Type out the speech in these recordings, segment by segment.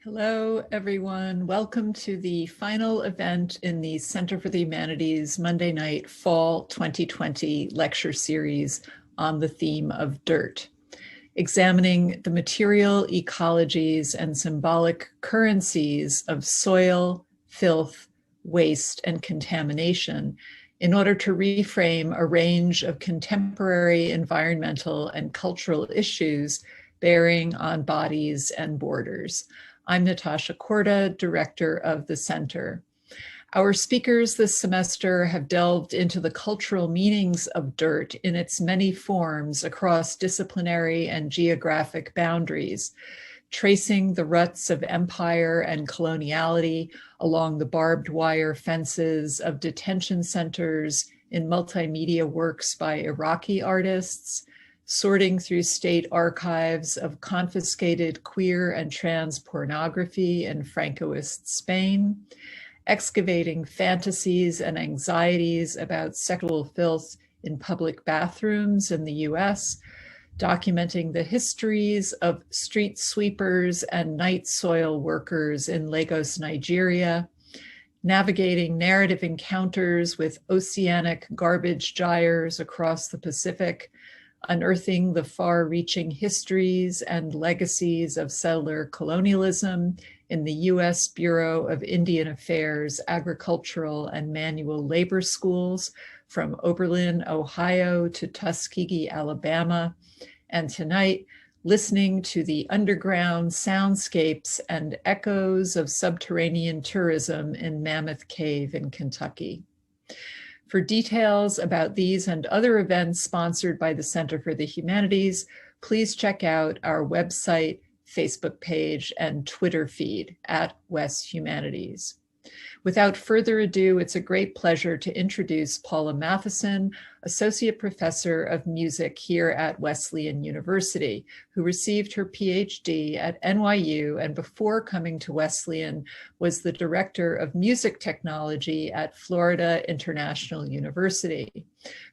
Hello, everyone. Welcome to the final event in the Center for the Humanities Monday night Fall 2020 lecture series on the theme of dirt, examining the material ecologies and symbolic currencies of soil, filth, waste, and contamination in order to reframe a range of contemporary environmental and cultural issues bearing on bodies and borders. I'm Natasha Korda, director of the center. Our speakers this semester have delved into the cultural meanings of dirt in its many forms across disciplinary and geographic boundaries, tracing the ruts of empire and coloniality along the barbed wire fences of detention centers in multimedia works by Iraqi artists, sorting through state archives of confiscated queer and trans pornography in Francoist Spain, excavating fantasies and anxieties about sexual filth in public bathrooms in the US, documenting the histories of street sweepers and night soil workers in Lagos, Nigeria, navigating narrative encounters with oceanic garbage gyres across the Pacific, unearthing the far-reaching histories and legacies of settler colonialism in the U.S. Bureau of Indian Affairs agricultural and manual labor schools from Oberlin, Ohio to Tuskegee, Alabama, and tonight, listening to the underground soundscapes and echoes of subterranean tourism in Mammoth Cave in Kentucky. For details about these and other events sponsored by the Center for the Humanities, please check out our website, Facebook page, and Twitter feed @WesHumanities. Without further ado, it's a great pleasure to introduce Paula Matthusen, Associate Professor of Music here at Wesleyan University, who received her PhD at NYU and before coming to Wesleyan was the Director of Music Technology at Florida International University.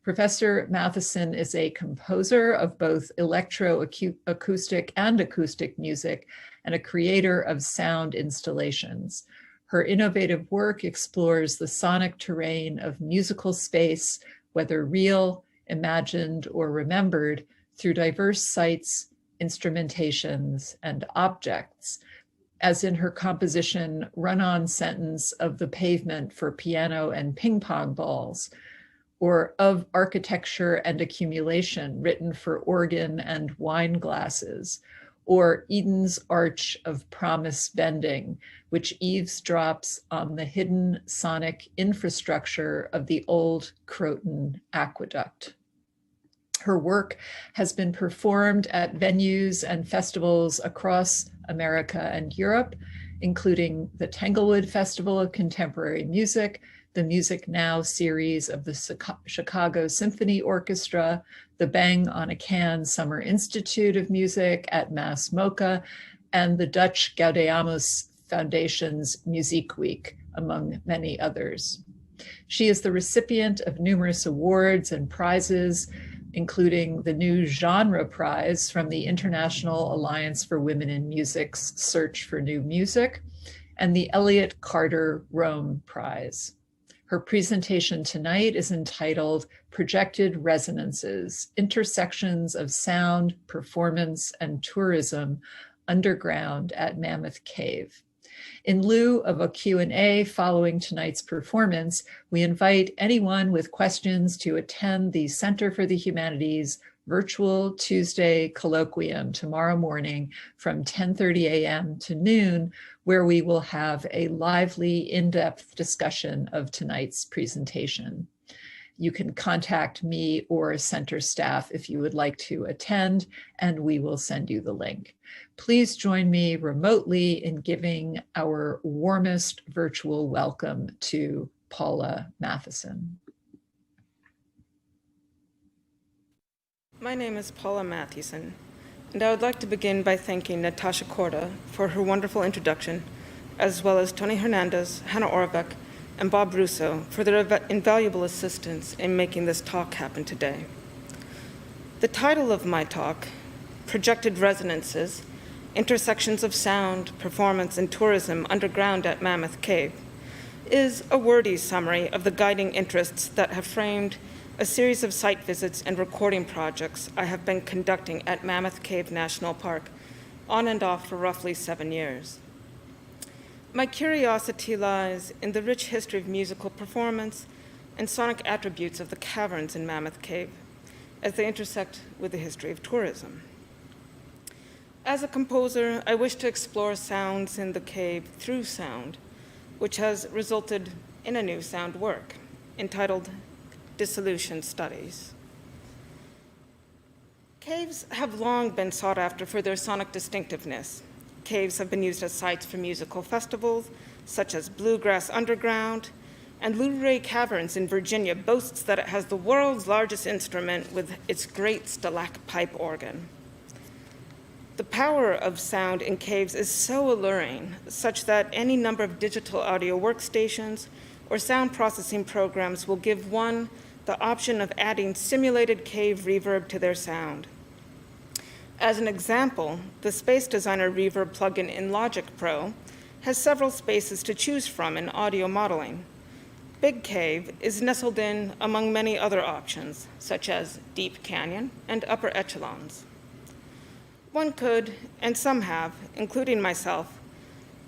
Professor Matthusen is a composer of both electroacoustic and acoustic music and a creator of sound installations. Her innovative work explores the sonic terrain of musical space, whether real, imagined, or remembered, through diverse sites, instrumentations, and objects, as in her composition Run-On Sentence of the Pavement for Piano and Ping Pong Balls, or Of Architecture and Accumulation, written for organ and wine glasses, or Eden's Arch of Promise Bending, which eavesdrops on the hidden sonic infrastructure of the old Croton Aqueduct. Her work has been performed at venues and festivals across America and Europe, including the Tanglewood Festival of Contemporary Music, the Music Now series of the Chicago Symphony Orchestra, the Bang on a Can Summer Institute of Music at Mass MoCA, and the Dutch Gaudeamus Foundation's Musiek Week, among many others. She is the recipient of numerous awards and prizes, including the New Genre Prize from the International Alliance for Women in Music's Search for New Music, and the Elliott Carter Rome Prize. Her presentation tonight is entitled Projected Resonances, Intersections of Sound, Performance, and Tourism Underground at Mammoth Cave. In lieu of a Q&A following tonight's performance, we invite anyone with questions to attend the Center for the Humanities virtual Tuesday colloquium tomorrow morning from 10:30 a.m. to noon, where we will have a lively, in-depth discussion of tonight's presentation. You can contact me or center staff if you would like to attend, and we will send you the link. Please join me remotely in giving our warmest virtual welcome to Paula Matthusen. My name is Paula Matthusen, and I would like to begin by thanking Natasha Korda for her wonderful introduction, as well as Tony Hernandez, Hannah Orbeck, and Bob Russo for their invaluable assistance in making this talk happen today. The title of my talk, Projected Resonances, Intersections of Sound, Performance, and Tourism Underground at Mammoth Cave, is a wordy summary of the guiding interests that have framed a series of site visits and recording projects I have been conducting at Mammoth Cave National Park on and off for roughly 7 years. My curiosity lies in the rich history of musical performance and sonic attributes of the caverns in Mammoth Cave as they intersect with the history of tourism. As a composer, I wish to explore sounds in the cave through sound, which has resulted in a new sound work entitled Dissolution Studies. Caves have long been sought after for their sonic distinctiveness. Caves have been used as sites for musical festivals, such as Bluegrass Underground, and Luray Caverns in Virginia boasts that it has the world's largest instrument with its great stalacpipe organ. The power of sound in caves is so alluring, such that any number of digital audio workstations or sound processing programs will give one the option of adding simulated cave reverb to their sound. As an example, the Space Designer Reverb plugin in Logic Pro has several spaces to choose from in audio modeling. Big Cave is nestled in among many other options, such as Deep Canyon and Upper Echelons. One could, and some have, including myself,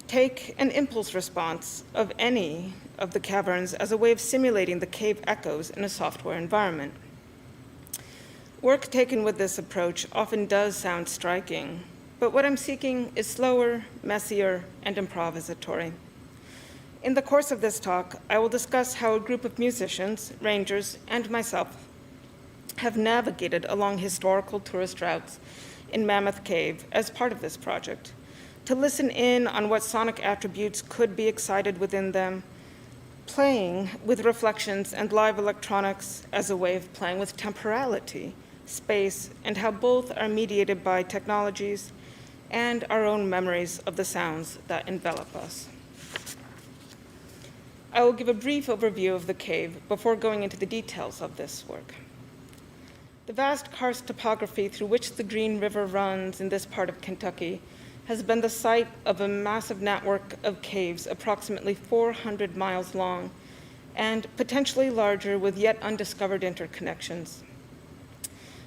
take an impulse response of any of the caverns as a way of simulating the cave echoes in a software environment. Work taken with this approach often does sound striking, but what I'm seeking is slower, messier, and improvisatory. In the course of this talk, I will discuss how a group of musicians, rangers, and myself have navigated along historical tourist routes in Mammoth Cave as part of this project, to listen in on what sonic attributes could be excited within them, playing with reflections and live electronics as a way of playing with temporality, space, and how both are mediated by technologies and our own memories of the sounds that envelop us. I will give a brief overview of the cave before going into the details of this work. The vast karst topography through which the Green River runs in this part of Kentucky has been the site of a massive network of caves approximately 400 miles long and potentially larger with yet undiscovered interconnections.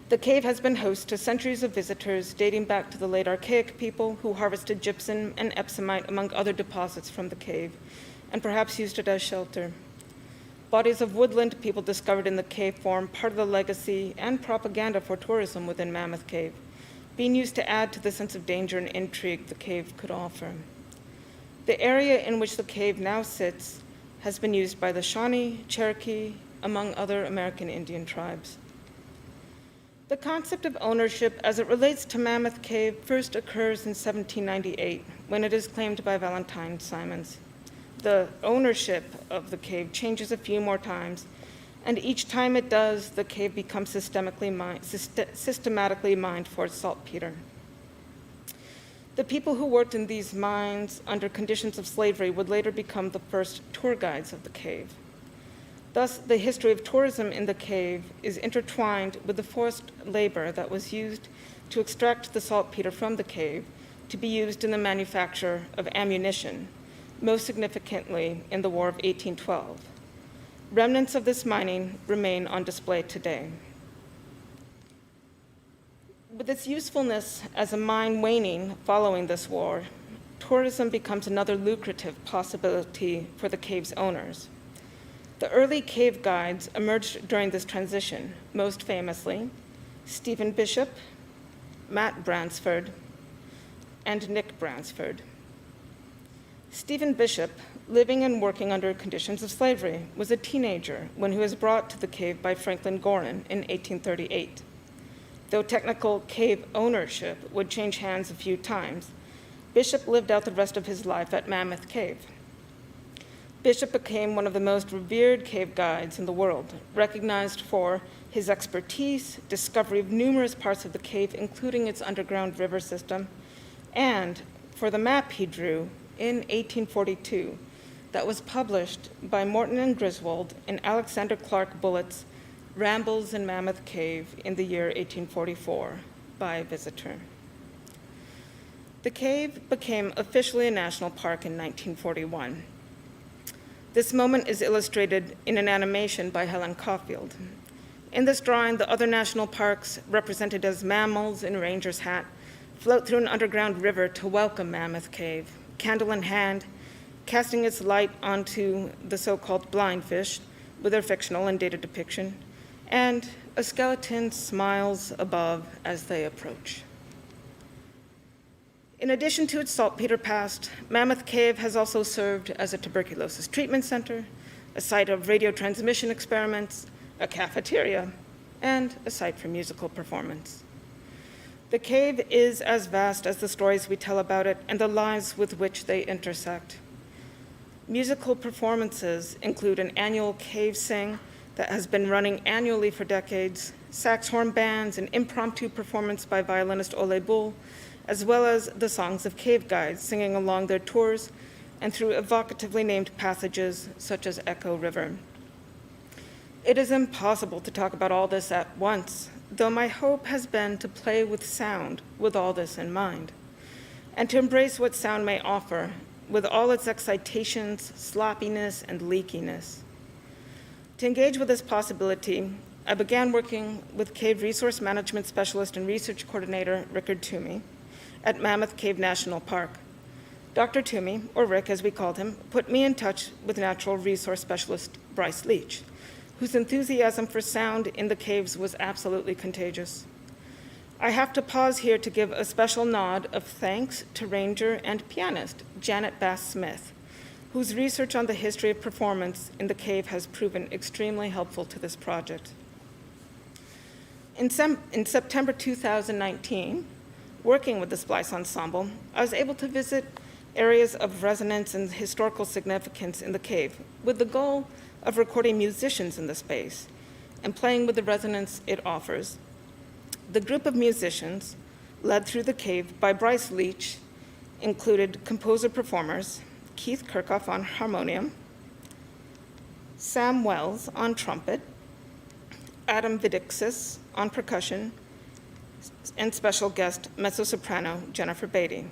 The cave has been host to centuries of visitors dating back to the late Archaic people who harvested gypsum and epsomite among other deposits from the cave and perhaps used it as shelter. Bodies of woodland people discovered in the cave form part of the legacy and propaganda for tourism within Mammoth Cave, being used to add to the sense of danger and intrigue the cave could offer. The area in which the cave now sits has been used by the Shawnee, Cherokee, among other American Indian tribes. The concept of ownership as it relates to Mammoth Cave first occurs in 1798, when it is claimed by Valentine Simons. The ownership of the cave changes a few more times, and each time it does, the cave becomes systematically mined for saltpeter. The people who worked in these mines under conditions of slavery would later become the first tour guides of the cave. Thus, the history of tourism in the cave is intertwined with the forced labor that was used to extract the saltpeter from the cave to be used in the manufacture of ammunition, most significantly in the War of 1812. Remnants of this mining remain on display today. With its usefulness as a mine waning following this war, tourism becomes another lucrative possibility for the cave's owners. The early cave guides emerged during this transition, most famously Stephen Bishop, Matt Bransford, and Nick Bransford. Stephen Bishop, living and working under conditions of slavery, was a teenager when he was brought to the cave by Franklin Gorin in 1838. Though technical cave ownership would change hands a few times, Bishop lived out the rest of his life at Mammoth Cave. Bishop became one of the most revered cave guides in the world, recognized for his expertise, discovery of numerous parts of the cave, including its underground river system, and for the map he drew in 1842 that was published by Morton and Griswold in Alexander Clark Bullitt's Rambles in Mammoth Cave in the year 1844 by a visitor. The cave became officially a national park in 1941. This moment is illustrated in an animation by Helen Caulfield. In this drawing, the other national parks, represented as mammals in ranger's hat, float through an underground river to welcome Mammoth Cave, candle in hand, casting its light onto the so-called blind fish with their fictional and dated depiction, and a skeleton smiles above as they approach. In addition to its saltpeter past, Mammoth Cave has also served as a tuberculosis treatment center, a site of radio transmission experiments, a cafeteria, and a site for musical performance. The cave is as vast as the stories we tell about it and the lives with which they intersect. Musical performances include an annual cave sing that has been running annually for decades, saxhorn bands, an impromptu performance by violinist Ole Bull, as well as the songs of cave guides singing along their tours and through evocatively named passages such as Echo River. It is impossible to talk about all this at once, though my hope has been to play with sound with all this in mind, and to embrace what sound may offer with all its excitations, sloppiness, and leakiness. To engage with this possibility, I began working with Cave Resource Management Specialist and Research Coordinator Rickard Toomey at Mammoth Cave National Park. Dr. Toomey, or Rick as we called him, put me in touch with Natural Resource Specialist Bryce Leach, whose enthusiasm for sound in the caves was absolutely contagious. I have to pause here to give a special nod of thanks to ranger and pianist Janet Bass-Smith, whose research on the history of performance in the cave has proven extremely helpful to this project. In September 2019, working with the SPLICE Ensemble, I was able to visit areas of resonance and historical significance in the cave with the goal of recording musicians in the space and playing with the resonance it offers. The group of musicians, led through the cave by Bryce Leach, included composer-performers Keith Kirchhoff on harmonium, Sam Wells on trumpet, Adam Vidixis on percussion, and special guest mezzo-soprano Jennifer Beatty.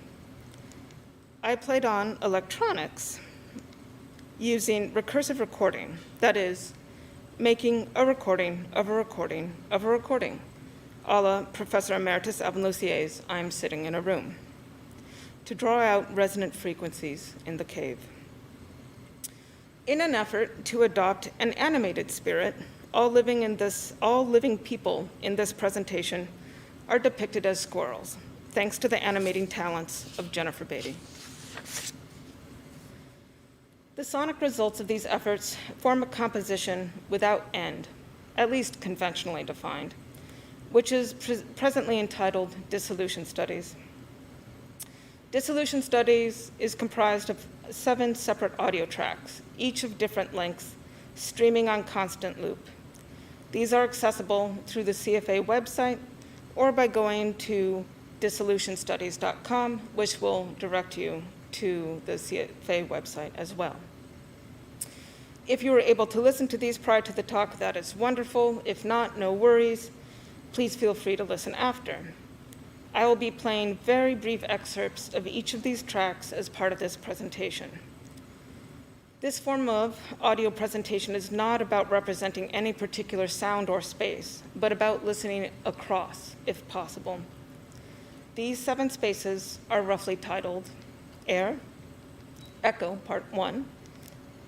I played on electronics using recursive recording, that is, making a recording of a recording of a recording, a la Professor Emeritus Alvin Lucier's I'm Sitting in a Room, to draw out resonant frequencies in the cave. In an effort to adopt an animated spirit, all living people in this presentation are depicted as squirrels, thanks to the animating talents of Jennifer Beatty. The sonic results of these efforts form a composition without end, at least conventionally defined, which is presently entitled Dissolution Studies. Dissolution Studies is comprised of 7 separate audio tracks, each of different lengths, streaming on constant loop. These are accessible through the CFA website or by going to dissolutionstudies.com, which will direct you to the CFA website as well. If you were able to listen to these prior to the talk, that is wonderful. If not, no worries. Please feel free to listen after. I will be playing very brief excerpts of each of these tracks as part of this presentation. This form of audio presentation is not about representing any particular sound or space, but about listening across, if possible. These 7 spaces are roughly titled Air, Echo, Part 1,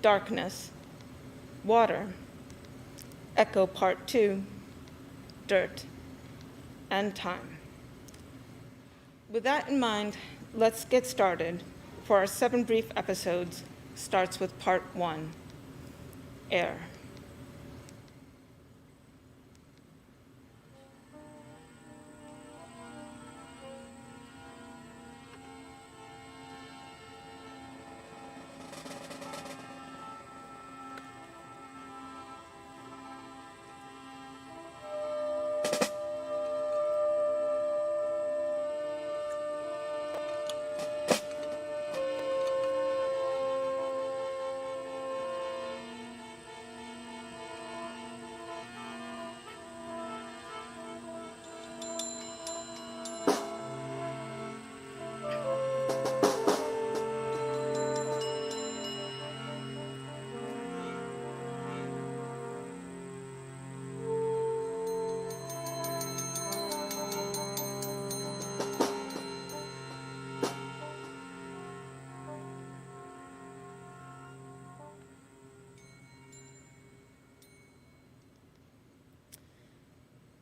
Darkness, Water, Echo, Part 2, Dirt, and Time. With that in mind, let's get started. For our 7 brief episodes, starts with Part 1, Air.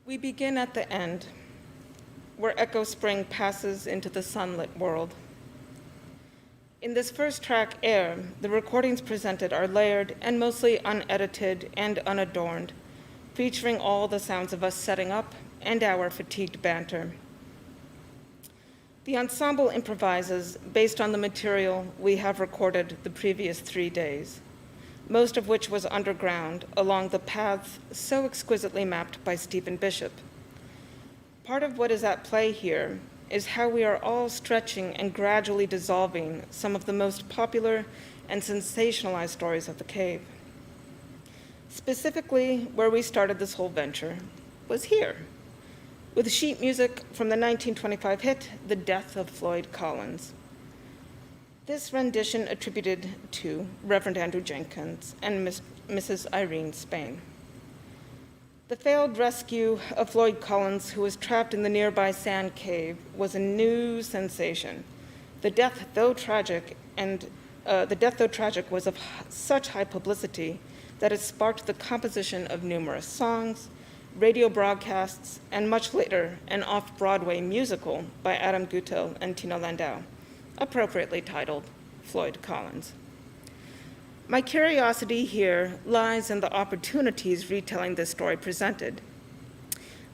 We begin at the end, where Echo Spring passes into the sunlit world. In this first track, Air, the recordings presented are layered and mostly unedited and unadorned, featuring all the sounds of us setting up and our fatigued banter. The ensemble improvises based on the material we have recorded the previous 3 days, most of which was underground along the paths so exquisitely mapped by Stephen Bishop. Part of what is at play here is how we are all stretching and gradually dissolving some of the most popular and sensationalized stories of the cave. Specifically, where we started this whole venture was here, with sheet music from the 1925 hit, The Death of Floyd Collins. This rendition attributed to Reverend Andrew Jenkins and Mrs. Irene Spain. The failed rescue of Floyd Collins, who was trapped in the nearby sand cave, was a new sensation. The death, though tragic, was of such high publicity that it sparked the composition of numerous songs, radio broadcasts, and much later, an off-Broadway musical by Adam Gutel and Tina Landau, appropriately titled Floyd Collins. My curiosity here lies in the opportunities retelling this story presented.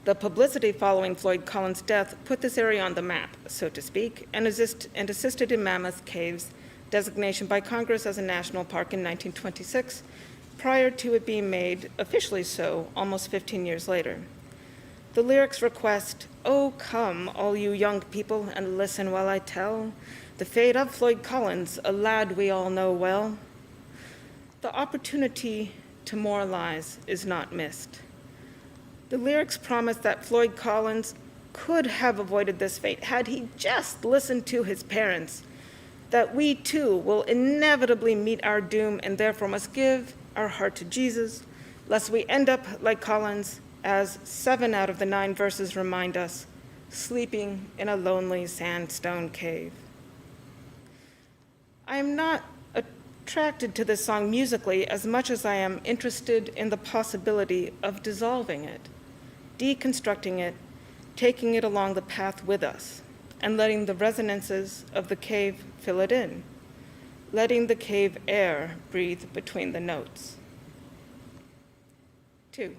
The publicity following Floyd Collins' death put this area on the map, so to speak, and assisted in Mammoth Cave's designation by Congress as a national park in 1926, prior to it being made officially so almost 15 years later. The lyrics request, "Oh, come, all you young people, and listen while I tell the fate of Floyd Collins, a lad we all know well." The opportunity to moralize is not missed. The lyrics promise that Floyd Collins could have avoided this fate had he just listened to his parents, that we too will inevitably meet our doom and therefore must give our heart to Jesus, lest we end up like Collins, as 7 out of the 9 verses remind us, sleeping in a lonely sandstone cave. I am not attracted to this song musically as much as I am interested in the possibility of dissolving it, deconstructing it, taking it along the path with us, and letting the resonances of the cave fill it in, letting the cave air breathe between the notes. 2.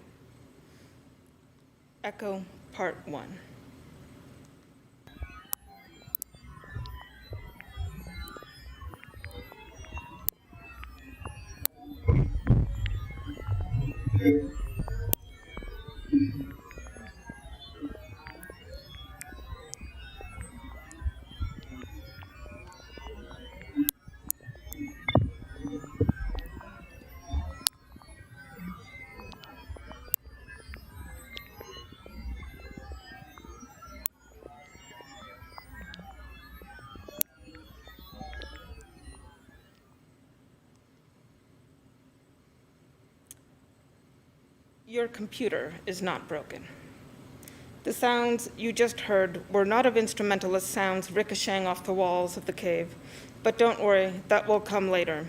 Echo, Part 1. Your computer is not broken. The sounds you just heard were not of instrumentalist sounds ricocheting off the walls of the cave, but don't worry, that will come later.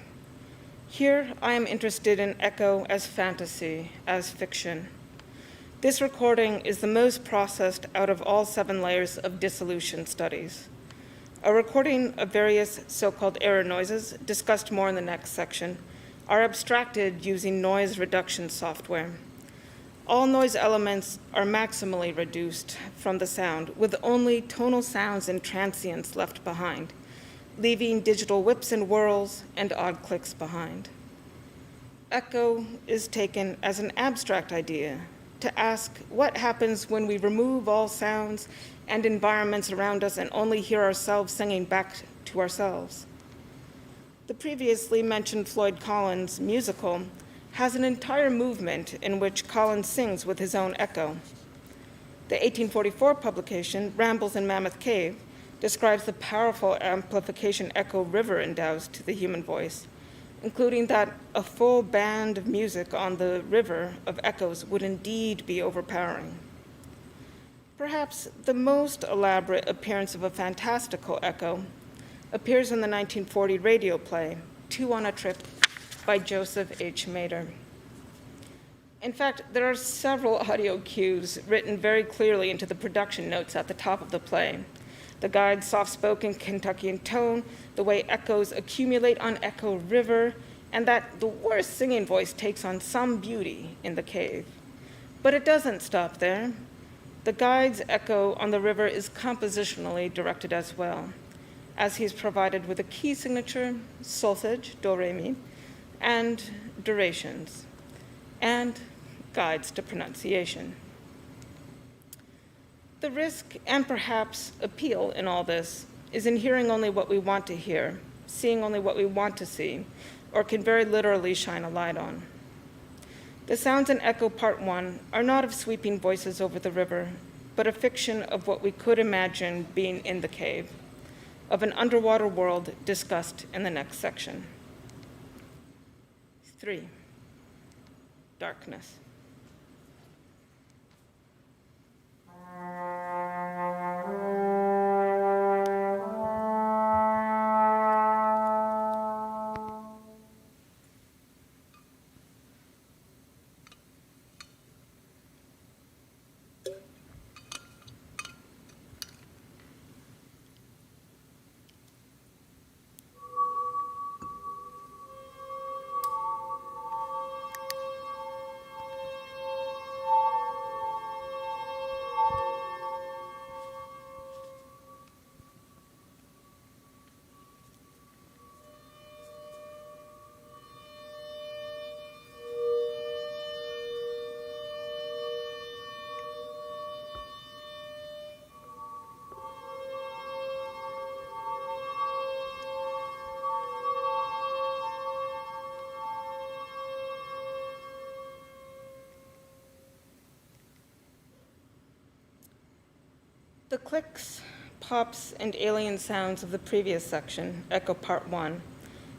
Here, I am interested in echo as fantasy, as fiction. This recording is the most processed out of all 7 layers of Dissolution Studies. A recording of various so-called error noises, discussed more in the next section, are abstracted using noise reduction software. All noise elements are maximally reduced from the sound, with only tonal sounds and transients left behind, leaving digital whips and whirls and odd clicks behind. Echo is taken as an abstract idea to ask what happens when we remove all sounds and environments around us and only hear ourselves singing back to ourselves. The previously mentioned Floyd Collins musical has an entire movement in which Collins sings with his own echo. The 1844 publication, Rambles in Mammoth Cave, describes the powerful amplification echo River endows to the human voice, including that a full band of music on the river of echoes would indeed be overpowering. Perhaps the most elaborate appearance of a fantastical echo appears in the 1940 radio play, 2 on a Trip, by Joseph H. Mader. In fact, there are several audio cues written very clearly into the production notes at the top of the play. The guide's soft-spoken Kentuckian tone, the way echoes accumulate on Echo River, and that the worst singing voice takes on some beauty in the cave. But it doesn't stop there. The guide's echo on the river is compositionally directed as well, as he's provided with a key signature, solfege, do, re, mi, and durations, and guides to pronunciation. The risk and perhaps appeal in all this is in hearing only what we want to hear, seeing only what we want to see, or can very literally shine a light on. The sounds in Echo Part 1 are not of sweeping voices over the river, but a fiction of what we could imagine being in the cave, of an underwater world discussed in the next section. 3, darkness. The clicks, pops, and alien sounds of the previous section, Echo Part 1,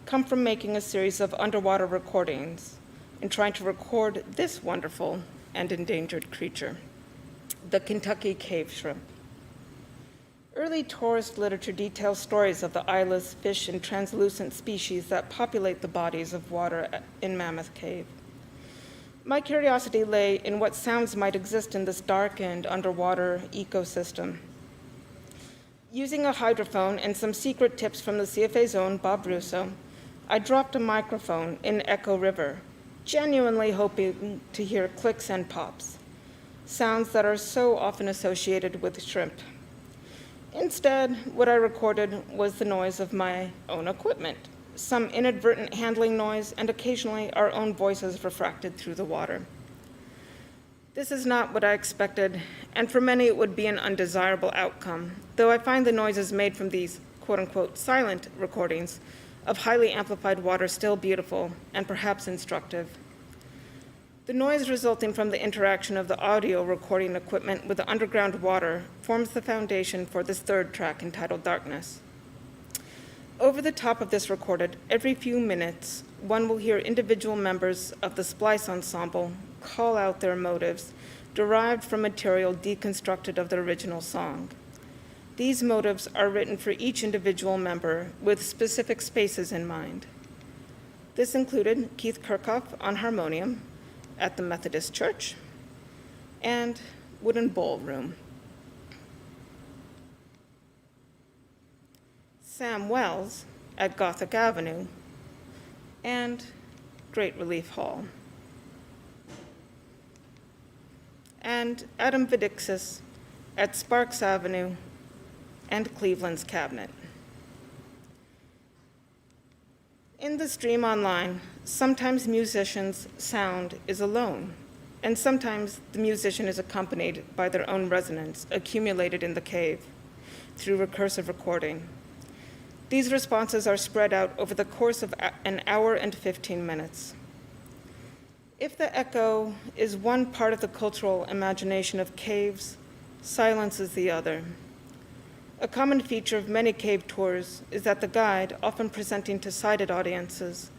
come from making a series of underwater recordings and trying to record this wonderful and endangered creature, the Kentucky cave shrimp. Early tourist literature details stories of the eyeless fish and translucent species that populate the bodies of water in Mammoth Cave. My curiosity lay in what sounds might exist in this darkened underwater ecosystem. Using a hydrophone and some secret tips from the CFA's own Bob Russo, I dropped a microphone in Echo River, genuinely hoping to hear clicks and pops, sounds that are so often associated with shrimp. Instead, what I recorded was the noise of my own equipment, some inadvertent handling noise, and occasionally our own voices refracted through the water. This is not what I expected, and for many it would be an undesirable outcome, though I find the noises made from these quote-unquote silent recordings of highly amplified water still beautiful and perhaps instructive. The noise resulting from the interaction of the audio recording equipment with the underground water forms the foundation for this third track entitled Darkness. Over the top of this recorded, every few minutes, one will hear individual members of the SPLICE Ensemble call out their motives derived from material deconstructed of the original song. These motives are written for each individual member with specific spaces in mind. This included Keith Kirchhoff on harmonium at the Methodist Church and Wooden Ballroom. Sam Wells at Gothic Avenue, and Great Relief Hall. And Adam Vidixis at Sparks Avenue and Cleveland's Cabinet. In the stream online, sometimes musicians' sound is alone, and sometimes the musician is accompanied by their own resonance accumulated in the cave through recursive recording. These responses are spread out over the course of an hour and 15 minutes. If the echo is one part of the cultural imagination of caves, silence is the other. A common feature of many cave tours is that the guide, often presenting to sighted audiences,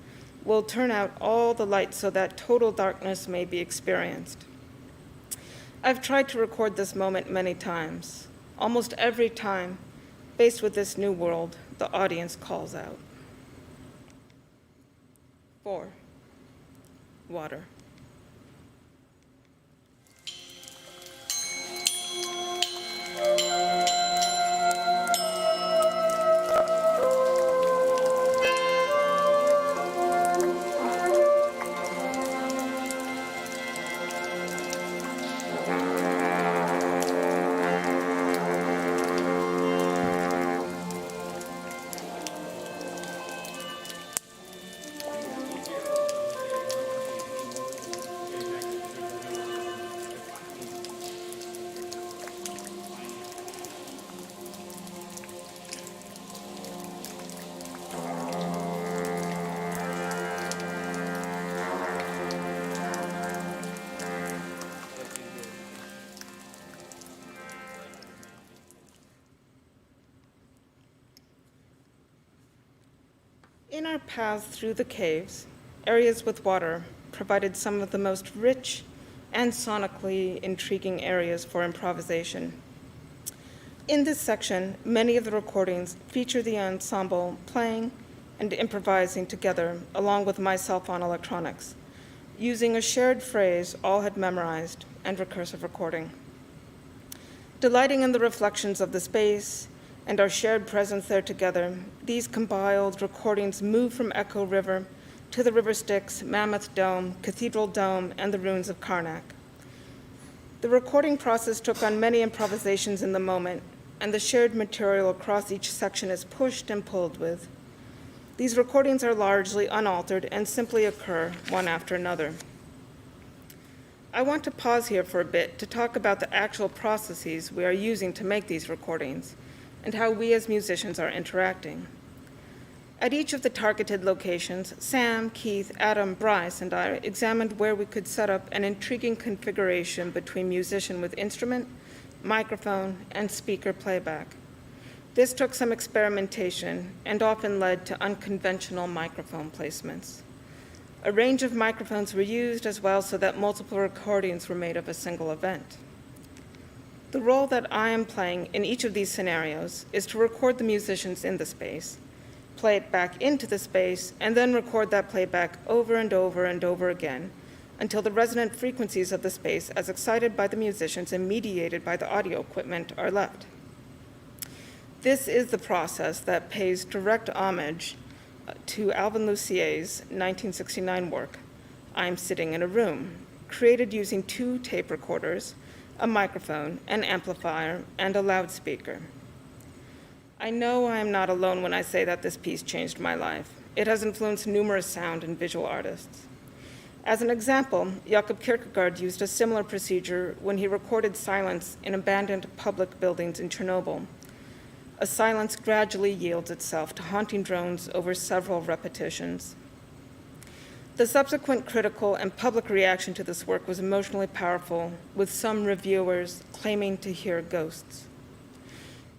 will turn out all the lights so that total darkness may be experienced. I've tried to record this moment many times. Almost every time, faced with this new world, the audience calls out. 4, water. In our paths through the caves, areas with water provided some of the most rich and sonically intriguing areas for improvisation. In this section, many of the recordings feature the ensemble playing and improvising together along with myself on electronics, using a shared phrase all had memorized and recursive recording. Delighting in the reflections of the space and our shared presence there together, these compiled recordings move from Echo River to the River Styx, Mammoth Dome, Cathedral Dome, and the ruins of Karnak. The recording process took on many improvisations in the moment, and the shared material across each section is pushed and pulled with. These recordings are largely unaltered and simply occur one after another. I want to pause here for a bit to talk about the actual processes we are using to make these recordings and how we as musicians are interacting. At each of the targeted locations, Sam, Keith, Adam, Bryce, and I examined where we could set up an intriguing configuration between musician with instrument, microphone, and speaker playback. This took some experimentation and often led to unconventional microphone placements. A range of microphones were used as well so that multiple recordings were made of a single event. The role that I am playing in each of these scenarios is to record the musicians in the space, play it back into the space, and then record that playback over and over and over again until the resonant frequencies of the space, as excited by the musicians and mediated by the audio equipment, are left. This is the process that pays direct homage to Alvin Lucier's 1969 work, I'm Sitting in a Room, created using 2 tape recorders, a microphone, an amplifier, and a loudspeaker. I know I am not alone when I say that this piece changed my life. It has influenced numerous sound and visual artists. As an example, Jakob Kierkegaard used a similar procedure when he recorded silence in abandoned public buildings in Chernobyl. A silence gradually yields itself to haunting drones over several repetitions. The subsequent critical and public reaction to this work was emotionally powerful, with some reviewers claiming to hear ghosts.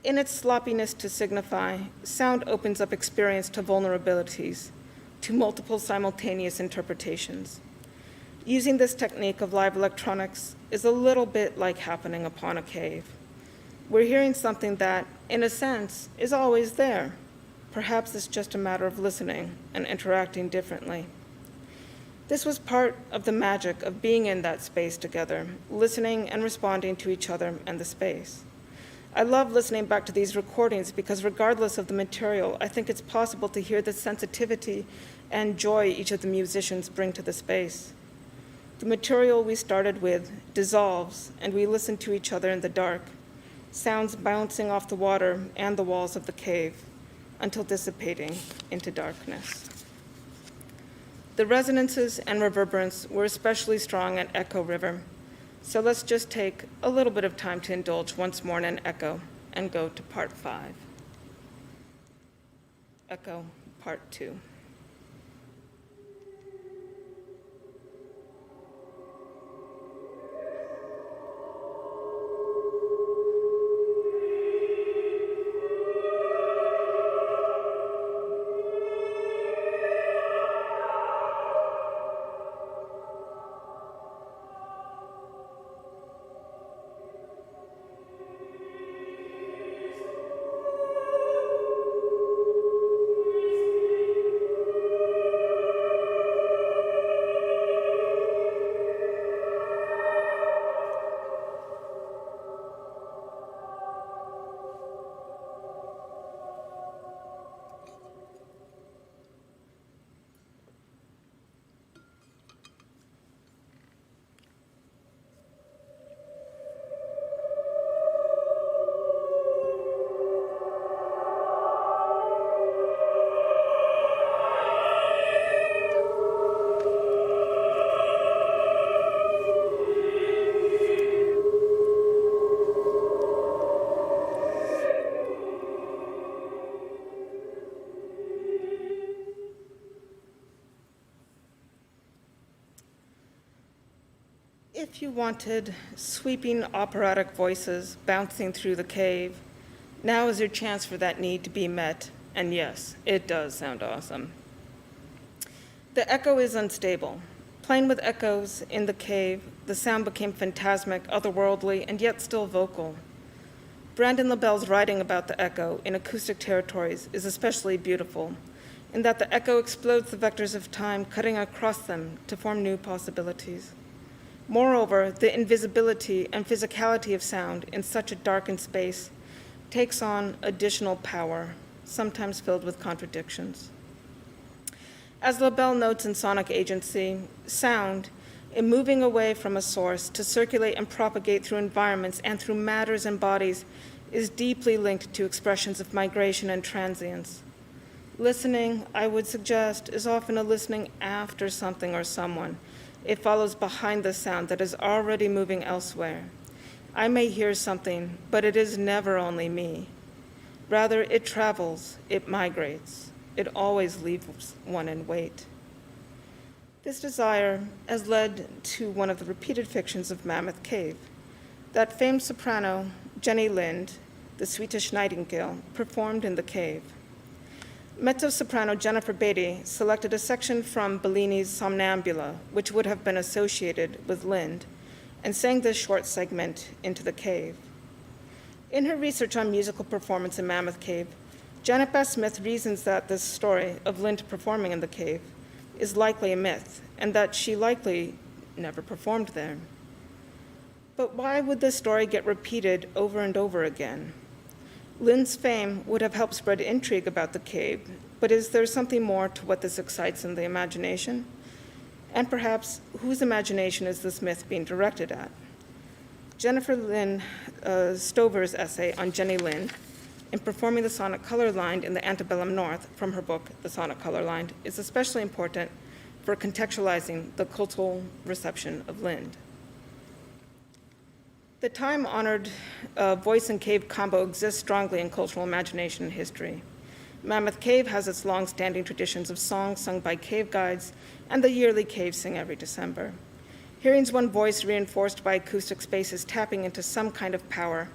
In its sloppiness to signify, sound opens up experience to vulnerabilities, to multiple simultaneous interpretations. Using this technique of live electronics is a little bit like happening upon a cave. We're hearing something that, in a sense, is always there. Perhaps it's just a matter of listening and interacting differently. This was part of the magic of being in that space together, listening and responding to each other and the space. I love listening back to these recordings because regardless of the material, I think it's possible to hear the sensitivity and joy each of the musicians bring to the space. The material we started with dissolves, and we listen to each other in the dark, sounds bouncing off the water and the walls of the cave until dissipating into darkness. The resonances and reverberance were especially strong at Echo River, so let's just take a little bit of time to indulge once more in an echo and go to part 5. Echo, part 2. If you wanted sweeping operatic voices bouncing through the cave, now is your chance for that need to be met, and yes, it does sound awesome. The echo is unstable. Playing with echoes in the cave, the sound became phantasmic, otherworldly, and yet still vocal. Brandon LaBelle's writing about the echo in Acoustic Territories is especially beautiful, in that the echo explodes the vectors of time, cutting across them to form new possibilities. Moreover, the invisibility and physicality of sound in such a darkened space takes on additional power, sometimes filled with contradictions. As LaBelle notes in Sonic Agency, sound, in moving away from a source to circulate and propagate through environments and through matters and bodies, is deeply linked to expressions of migration and transience. Listening, I would suggest, is often a listening after something or someone. It follows behind the sound that is already moving elsewhere. I may hear something, but it is never only me. Rather, it travels, it migrates. It always leaves one in wait. This desire has led to one of the repeated fictions of Mammoth Cave. That famed soprano, Jenny Lind, the Swedish Nightingale, performed in the cave. Mezzo-soprano Jennifer Beatty selected a section from Bellini's Somnambula, which would have been associated with Lind, and sang this short segment into the cave. In her research on musical performance in Mammoth Cave, Janet Bass Smith reasons that this story of Lind performing in the cave is likely a myth, and that she likely never performed there. But why would this story get repeated over and over again? Lind's fame would have helped spread intrigue about the cave, but is there something more to what this excites in the imagination? And perhaps, whose imagination is this myth being directed at? Jennifer Lynn Stover's essay on Jenny Lind in performing the sonnet Colorlined in the Antebellum North from her book, The Sonnet Colorlined, is especially important for contextualizing the cultural reception of Lind. The time-honored voice and cave combo exists strongly in cultural imagination and history. Mammoth Cave has its long-standing traditions of songs sung by cave guides and the yearly Cave Sing every December. Hearing's one voice reinforced by acoustic spaces tapping into some kind of power,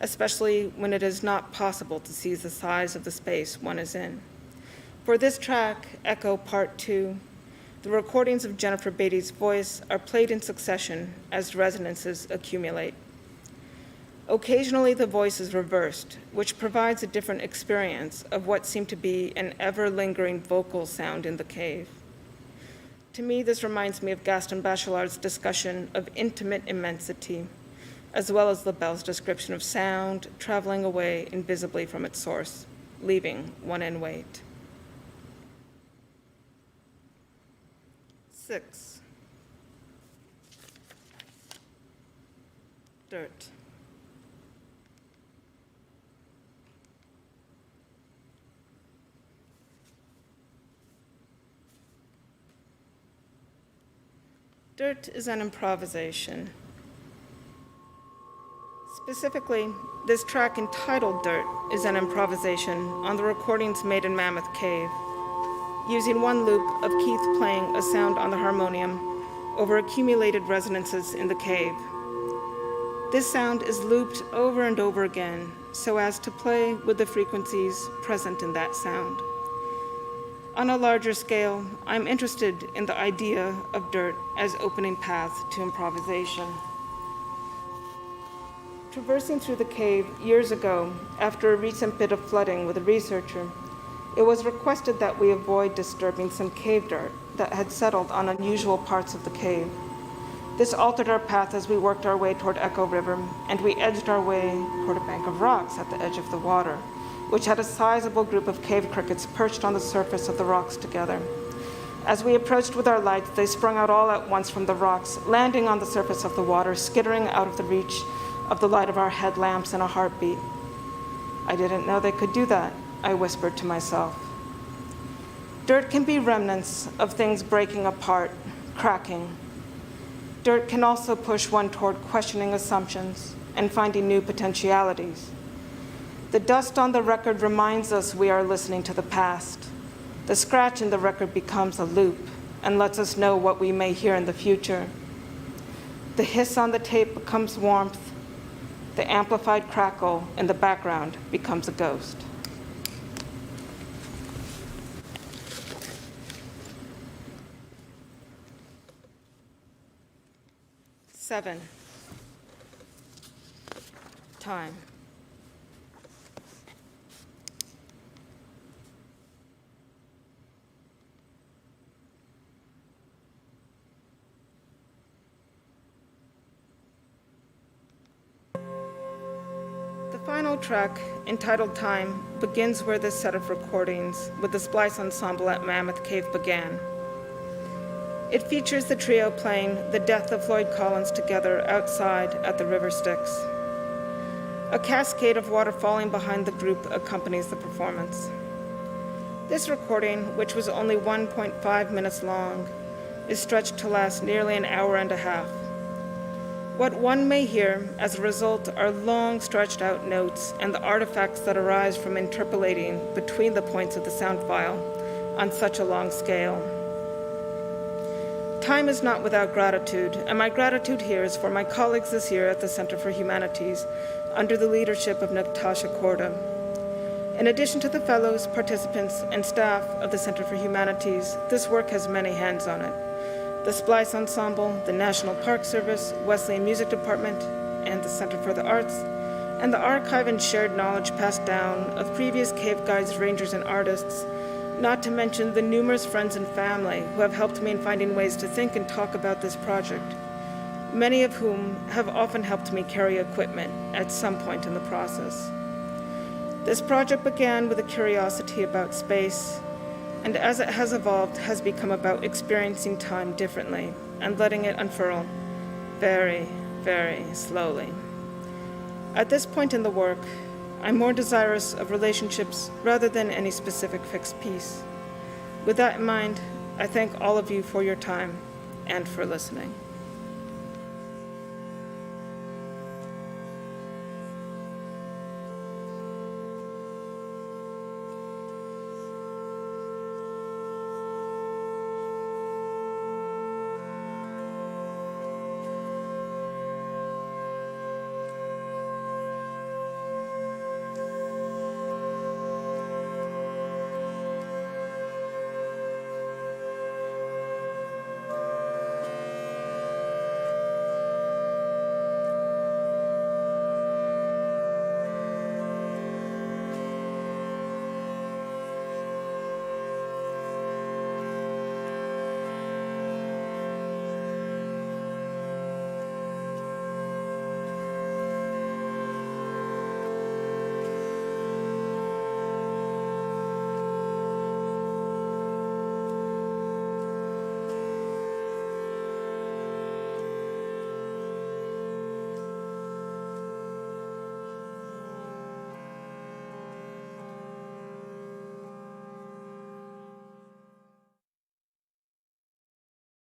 especially when it is not possible to seize the size of the space one is in. For this track, Echo Part 2, the recordings of Jennifer Beatty's voice are played in succession as resonances accumulate. Occasionally, the voice is reversed, which provides a different experience of what seemed to be an ever-lingering vocal sound in the cave. To me, this reminds me of Gaston Bachelard's discussion of intimate immensity, as well as LaBelle's description of sound traveling away invisibly from its source, leaving one in wait. 6. Dirt. Dirt is an improvisation. Specifically, this track entitled Dirt is an improvisation on the recordings made in Mammoth Cave, using one loop of Keith playing a sound on the harmonium over accumulated resonances in the cave. This sound is looped over and over again so as to play with the frequencies present in that sound. On a larger scale, I'm interested in the idea of dirt as opening paths to improvisation. Traversing through the cave years ago, after a recent bit of flooding with a researcher, it was requested that we avoid disturbing some cave dirt that had settled on unusual parts of the cave. This altered our path as we worked our way toward Echo River, and we edged our way toward a bank of rocks at the edge of the water, which had a sizable group of cave crickets perched on the surface of the rocks together. As we approached with our lights, they sprung out all at once from the rocks, landing on the surface of the water, skittering out of the reach of the light of our headlamps in a heartbeat. I didn't know they could do that, I whispered to myself. Dirt can be remnants of things breaking apart, cracking. Dirt can also push one toward questioning assumptions and finding new potentialities. The dust on the record reminds us we are listening to the past. The scratch in the record becomes a loop and lets us know what we may hear in the future. The hiss on the tape becomes warmth. The amplified crackle in the background becomes a ghost. 7. Time. The final track, entitled Time, begins where this set of recordings with the SPLICE Ensemble at Mammoth Cave began. It features the trio playing The Death of Lloyd Collins together outside at the River Styx. A cascade of water falling behind the group accompanies the performance. This recording, which was only 1.5 minutes long, is stretched to last nearly an hour and a half. What one may hear as a result are long stretched-out notes and the artifacts that arise from interpolating between the points of the sound file on such a long scale. Time is not without gratitude, and my gratitude here is for my colleagues this year at the Center for Humanities, under the leadership of Natasha Korda. In addition to the fellows, participants, and staff of the Center for Humanities, this work has many hands on it. The SPLICE Ensemble, the National Park Service, Wesleyan Music Department, and the Center for the Arts, and the archive and shared knowledge passed down of previous cave guides, rangers, and artists, not to mention the numerous friends and family who have helped me in finding ways to think and talk about this project, many of whom have often helped me carry equipment at some point in the process. This project began with a curiosity about space, and as it has evolved, has become about experiencing time differently and letting it unfurl very, very slowly. At this point in the work, I'm more desirous of relationships rather than any specific fixed piece. With that in mind, I thank all of you for your time and for listening.